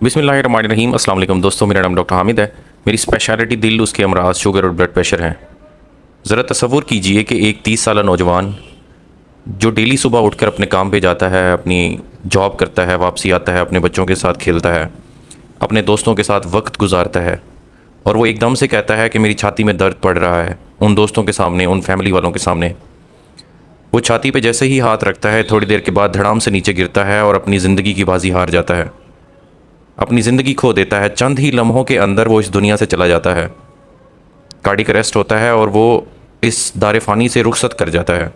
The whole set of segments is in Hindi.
बिस्मिल्लाहिर्रहमानिर्रहीम। अस्सलाम वालेकुम दोस्तों, मेरा नाम डॉक्टर हामिद है। मेरी स्पेशलिटी दिल, उसके अमराज, शुगर और ब्लड प्रेशर हैं। ज़रा तसव्वुर कीजिए कि एक 30 साला नौजवान जो डेली सुबह उठकर अपने काम पे जाता है, अपनी जॉब करता है, वापसी आता है, अपने बच्चों के साथ खेलता है, अपने दोस्तों के साथ वक्त गुजारता है, और वो एकदम से कहता है कि मेरी छाती में दर्द पड़ रहा है, उन दोस्तों के सामने, उन फैमिली वालों के सामने। वो छाती पे जैसे ही हाथ रखता है, थोड़ी देर के बाद धड़ाम से नीचे गिरता है और अपनी ज़िंदगी की बाजी हार जाता है, अपनी ज़िंदगी खो देता है। चंद ही लम्हों के अंदर वो इस दुनिया से चला जाता है। कार्डिक अरेस्ट होता है और वो इस दारे फ़ानी से रुखसत कर जाता है।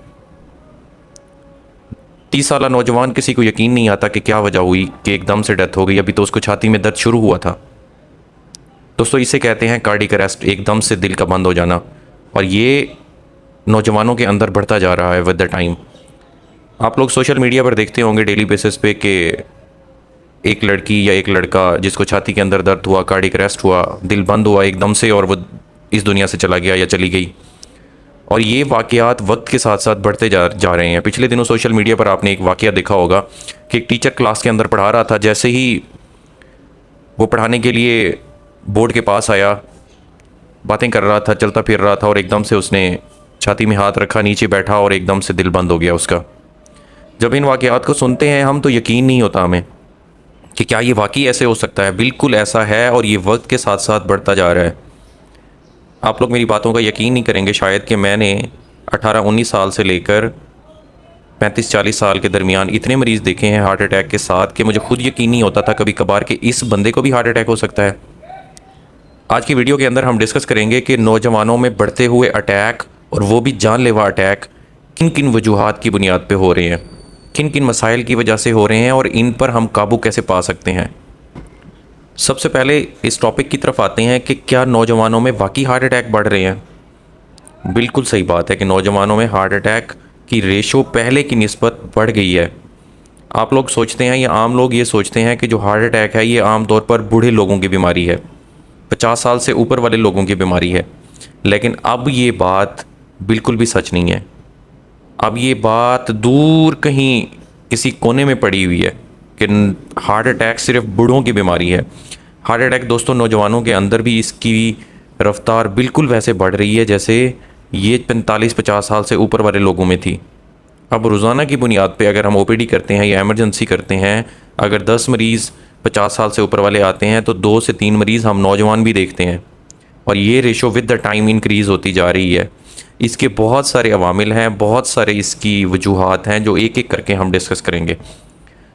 30 साला नौजवान, किसी को यकीन नहीं आता कि क्या वजह हुई कि एकदम से डेथ हो गई। अभी तो उसको छाती में दर्द शुरू हुआ था। दोस्तों, इसे कहते हैं कार्डिक अरेस्ट, एकदम से दिल का बंद हो जाना। और ये नौजवानों के अंदर बढ़ता जा रहा है विद द टाइम। आप लोग सोशल मीडिया पर देखते होंगे डेली बेसिस पे कि एक लड़की या एक लड़का जिसको छाती के अंदर दर्द हुआ, कार्डिक अरेस्ट हुआ, दिल बंद हुआ एकदम से, और वो इस दुनिया से चला गया या चली गई। और ये वाक़यात वक्त के साथ साथ बढ़ते जा रहे हैं। पिछले दिनों सोशल मीडिया पर आपने एक वाक़या देखा होगा कि एक टीचर क्लास के अंदर पढ़ा रहा था। जैसे ही वो पढ़ाने के लिए बोर्ड के पास आया, बातें कर रहा था, चलता फिर रहा था, और एकदम से उसने छाती में हाथ रखा, नीचे बैठा और एकदम से दिल बंद हो गया उसका। जब इन वाक़यात को सुनते हैं हम तो यकीन नहीं होता हमें कि क्या ये वाकई ऐसे हो सकता है। बिल्कुल ऐसा है, और ये वक्त के साथ साथ बढ़ता जा रहा है। आप लोग मेरी बातों का यकीन नहीं करेंगे शायद कि मैंने 18-19 साल से लेकर 35-40 साल के दरमियान इतने मरीज़ देखे हैं हार्ट अटैक के साथ कि मुझे खुद यकीन नहीं होता था कभी कभार कि इस बंदे को भी हार्ट अटैक हो सकता है। आज की वीडियो के अंदर हम डिस्कस करेंगे कि नौजवानों में बढ़ते हुए अटैक, और वो भी जानलेवा अटैक, किन किन वजूहात की बुनियाद पे हो रहे हैं, किन किन मसाइल की वजह से हो रहे हैं, और इन पर हम काबू कैसे पा सकते हैं। सबसे पहले इस टॉपिक की तरफ आते हैं कि क्या नौजवानों में वाकई हार्ट अटैक बढ़ रहे हैं। बिल्कुल सही बात है कि नौजवानों में हार्ट अटैक की रेशो पहले की निस्बत बढ़ गई है। आप लोग सोचते हैं, या आम लोग ये सोचते हैं कि जो हार्ट अटैक है ये आम तौर पर बूढ़े लोगों की बीमारी है, 50 साल से ऊपर वाले लोगों की बीमारी है। लेकिन अब ये बात बिल्कुल भी सच नहीं है। अब ये बात दूर कहीं किसी कोने में पड़ी हुई है कि हार्ट अटैक सिर्फ बूढ़ों की बीमारी है। हार्ट अटैक दोस्तों, नौजवानों के अंदर भी इसकी रफ्तार बिल्कुल वैसे बढ़ रही है जैसे ये 45-50 साल से ऊपर वाले लोगों में थी। अब रोज़ाना की बुनियाद पे अगर हम ओपीडी करते हैं या एमरजेंसी करते हैं, अगर 10 मरीज़ 50 साल से ऊपर वाले आते हैं तो 2 से 3 मरीज़ हम नौजवान भी देखते हैं। और ये ratio with the time increase होती जा रही है। इसके बहुत सारे अवामिल हैं, बहुत सारे इसकी वजूहात हैं जो एक एक करके हम डिस्कस करेंगे।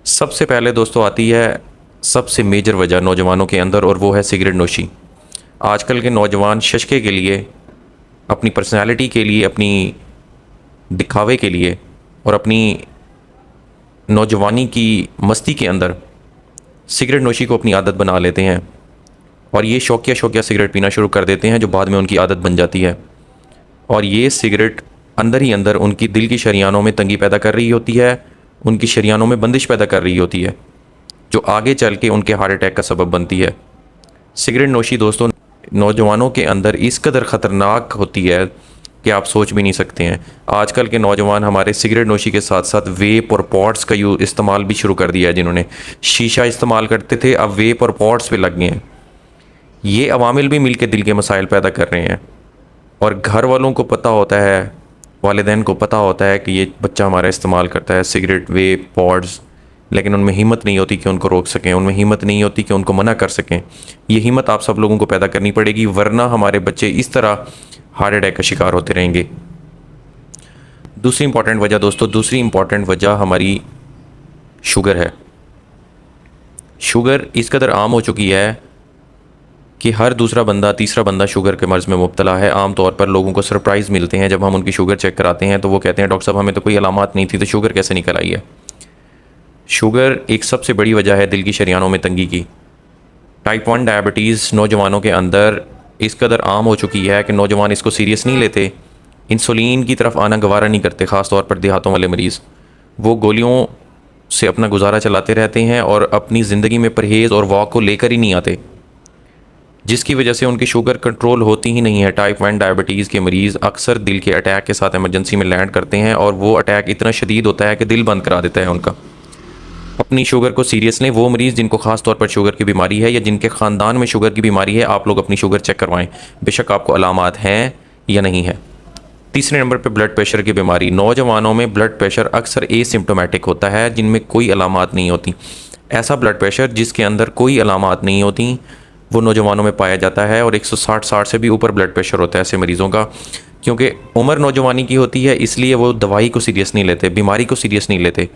सबसे पहले दोस्तों आती है सबसे मेजर वजह नौजवानों के अंदर, और वो है सिगरेट नोशी। आजकल के नौजवान शशके के लिए, अपनी पर्सनैलिटी के लिए, अपनी दिखावे के लिए, और अपनी नौजवानी की मस्ती के अंदर सिगरेट नोशी को अपनी आदत बना लेते हैं, और ये शौकिया शौकिया सिगरेट पीना शुरू कर देते हैं जो बाद में उनकी आदत बन जाती है। और ये सिगरेट अंदर ही अंदर उनकी दिल की शरियानों में तंगी पैदा कर रही होती है, उनकी शरियानों में बंदिश पैदा कर रही होती है, जो आगे चल के उनके हार्ट अटैक का सबब बनती है। सिगरेट नोशी दोस्तों नौजवानों के अंदर इस कदर ख़तरनाक होती है कि आप सोच भी नहीं सकते हैं। आजकल के नौजवान हमारे सिगरेट नोशी के साथ साथ वेप और पॉड्स का इस्तेमाल भी शुरू कर दिया है। जिन्होंने शीशा इस्तेमाल करते थे अब वेप और पॉड्स पे लग गए हैं। ये अवामिल भी मिल के दिल के मसाइल पैदा कर रहे हैं, और घर वालों को पता होता है, वालिदैन को पता होता है कि ये बच्चा हमारा इस्तेमाल करता है सिगरेट, वेप, पॉड्स, लेकिन उनमें हिम्मत नहीं होती कि उनको रोक सकें, उनमें हिम्मत नहीं होती कि उनको मना कर सकें। ये हिम्मत आप सब लोगों को पैदा करनी पड़ेगी, वरना हमारे बच्चे इस तरह हार्ट अटैक का शिकार होते रहेंगे। दूसरी इंपॉर्टेंट वजह दोस्तों, दूसरी इंपॉर्टेंट वजह हमारी शुगर है। शुगर इस कदर आम हो चुकी है कि हर दूसरा बंदा, तीसरा बंदा शुगर के मर्ज़ में मुब्तला है। आम तौर पर लोगों को सरप्राइज़ मिलते हैं जब हम उनकी शुगर चेक कराते हैं, तो वो कहते हैं डॉक्टर साहब हमें तो कोई अलामात नहीं थी, तो शुगर कैसे निकल आई है। शुगर एक सबसे बड़ी वजह है दिल की शरियानों में तंगी की। टाइप 1 डायबिटीज़ नौजवानों के अंदर इस कदर आम हो चुकी है कि नौजवान इसको सीरियस नहीं लेते, इंसुलिन की तरफ आना गवारा नहीं करते। ख़ास तौर पर देहातों वाले मरीज़, वो गोलियों से अपना गुजारा चलाते रहते हैं और अपनी ज़िंदगी में परहेज़ और वॉक को लेकर ही नहीं आते, जिसकी वजह से उनकी शुगर कंट्रोल होती ही नहीं है। टाइप 1 डायबिटीज़ के मरीज़ अक्सर दिल के अटैक के साथ एमरजेंसी में लैंड करते हैं, और वो अटैक इतना शदीद होता है कि दिल बंद करा देता है उनका। अपनी शुगर को सीरियस लें। वो मरीज़ जिनको ख़ास तौर पर शुगर की बीमारी है या जिनके ख़ानदान में शुगर की बीमारी है, आप लोग अपनी शुगर चेक करवाएं, बेशक आपको अलामात हैं या नहीं है। तीसरे नंबर पे ब्लड प्रेशर की बीमारी। नौजवानों में ब्लड प्रेशर अक्सर एसिम्प्टोमेटिक होता है, जिनमें कोई अलामात नहीं होती। ऐसा ब्लड प्रेशर जिसके अंदर कोई अलामात नहीं होती वो नौजवानों में पाया जाता है, और 160 से भी ऊपर ब्लड प्रेशर होता है ऐसे मरीज़ों का, क्योंकि उम्र नौजवानी की होती है, इसलिए वो दवाई को सीरियस नहीं लेते, बीमारी को सीरियस नहीं लेते,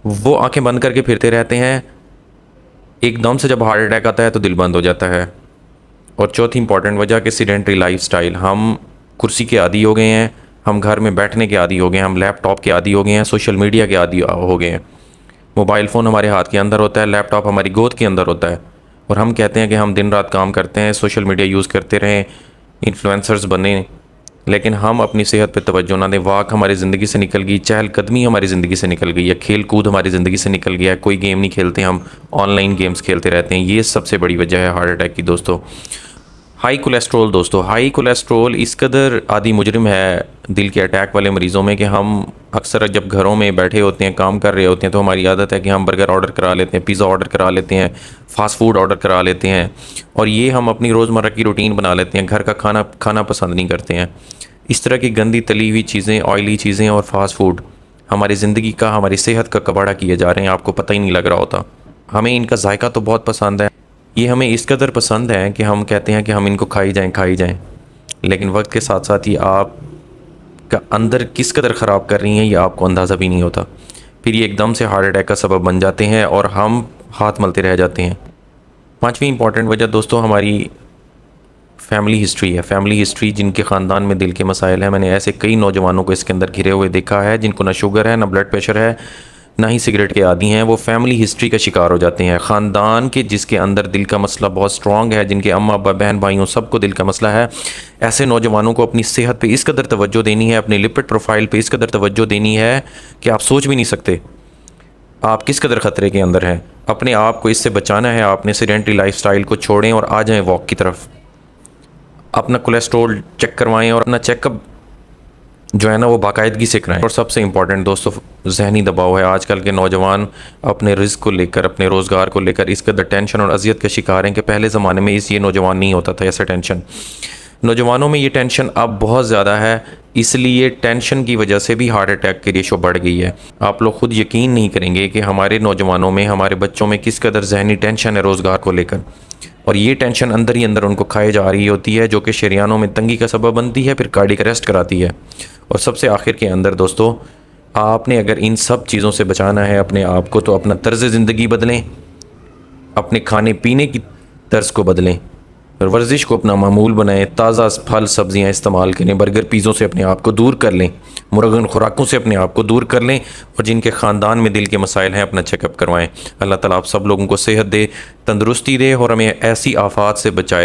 वो आंखें बंद करके फिरते रहते हैं। एकदम से जब हार्ट अटैक आता है तो दिल बंद हो जाता है। और चौथी इंपॉर्टेंट वजह कि सीडेंटरी लाइफस्टाइल, हम कुर्सी के आदी हो गए हैं, हम घर में बैठने के आदी हो गए हैं, हम लैपटॉप के आदी हो गए हैं, सोशल मीडिया के आदी हो गए हैं। मोबाइल फ़ोन हमारे हाथ के अंदर होता है, लैपटॉप हमारी गोद के अंदर होता है, और हम कहते हैं कि हम दिन रात काम करते हैं, सोशल मीडिया यूज़ करते रहें, इन्फ्लुएंसर्स बने, लेकिन हम अपनी सेहत पे तवज्जो ना दें। वॉक हमारी ज़िंदगी से निकल गई, चहलकदमी हमारी ज़िंदगी से निकल गई है, खेल कूद हमारी ज़िंदगी से निकल गया है, कोई गेम नहीं खेलते, हम ऑनलाइन गेम्स खेलते रहते हैं। ये सबसे बड़ी वजह है हार्ट अटैक की दोस्तों। हाई कोलेस्ट्रोल दोस्तों, हाई कोलेस्ट्रोल इस कदर आदि मुजरिम है दिल के अटैक वाले मरीज़ों में कि हम अक्सर जब घरों में बैठे होते हैं, काम कर रहे होते हैं, तो हमारी आदत है कि हम बर्गर ऑर्डर करा लेते हैं, पिज़्ज़ा ऑर्डर करा लेते हैं, फ़ास्ट फूड ऑर्डर करा लेते हैं, और ये हम अपनी रोज़मर्रा की रूटीन बना लेते हैं। घर का खाना खाना पसंद नहीं करते हैं। इस तरह की गंदी तली हुई चीज़ें, ऑयली चीज़ें और फास्ट फूड हमारी ज़िंदगी का, हमारी सेहत का कबाड़ा किए जा रहे हैं, आपको पता ही नहीं लग रहा होता। हमें इनका जायका तो बहुत पसंद है, ये हमें इस कदर पसंद है कि हम कहते हैं कि हम इनको खाई जाएं, लेकिन वक्त के साथ साथ ये आप का अंदर किस कदर ख़राब कर रही हैं ये आपको अंदाज़ा भी नहीं होता। फिर ये एकदम से हार्ट अटैक का सबब बन जाते हैं और हम हाथ मलते रह जाते हैं। पांचवी इंपॉर्टेंट वजह दोस्तों हमारी फैमिली हिस्ट्री है। फैमिली हिस्ट्री, जिनके ख़ानदान में दिल के मसाइल हैं, मैंने ऐसे कई नौजवानों को इसके अंदर घिरे हुए देखा है, जिनको ना शुगर है, ना ब्लड प्रेशर है, ना ही सिगरेट के आदी हैं। वो फैमिली हिस्ट्री का शिकार हो जाते हैं। ख़ानदान के जिसके अंदर दिल का मसला बहुत स्ट्रॉन्ग है, जिनके अम्मा अब्बा बहन भाइयों सबको दिल का मसला है, ऐसे नौजवानों को अपनी सेहत पे इस कदर तवज्जो देनी है, अपनी लिपिड प्रोफाइल पे इस कदर तवज्जो देनी है कि आप सोच भी नहीं सकते आप किस कदर ख़तरे के अंदर हैं। अपने आप को इससे बचाना है, आपने सेडेंटरी लाइफस्टाइल को छोड़ें और आ जाएं वॉक की तरफ। अपना कोलेस्ट्रोल चेक करवाएं और अपना चेकअप जो है ना वो बाकायदगी से कराएं। और सबसे इम्पॉर्टेंट दोस्तों जहनी दबाव है। आजकल के नौजवान अपने रिस्क को लेकर, अपने रोज़गार को लेकर इस कदर टेंशन और अजियत का शिकार हैं कि पहले ज़माने में ये नौजवान नहीं होता था ऐसा टेंशन। नौजवानों में ये टेंशन अब बहुत ज़्यादा है, इसलिए टेंशन की वजह से भी हार्ट अटैक की रेशो बढ़ गई है। आप लोग खुद यकीन नहीं करेंगे कि हमारे नौजवानों में, हमारे बच्चों में किस कदर जहनी टेंशन है रोज़गार को लेकर, और ये टेंशन अंदर ही अंदर उनको खाए जा रही होती है, जो कि शरीयानों में तंगी का सबब बनती है, फिर कार्डियक अरेस्ट कराती है। और सबसे आखिर के अंदर दोस्तों, आपने अगर इन सब चीज़ों से बचाना है अपने आप को, तो अपना तर्ज ज़िंदगी बदलें, अपने खाने पीने की तर्ज को बदलें, और वर्जिश को अपना मामूल बनाएं, ताज़ा फल सब्जियां इस्तेमाल करें, बर्गर पिज़्ज़ों से अपने आप को दूर कर लें, मुरगन खुराकों से अपने आप को दूर कर लें, और जिनके ख़ानदान में दिल के मसाइल हैं अपना चेकअप करवाएं। अल्लाह ताला आप सब लोगों को सेहत दे, तंदुरुस्ती दे, और हमें ऐसी आफात से बचाए।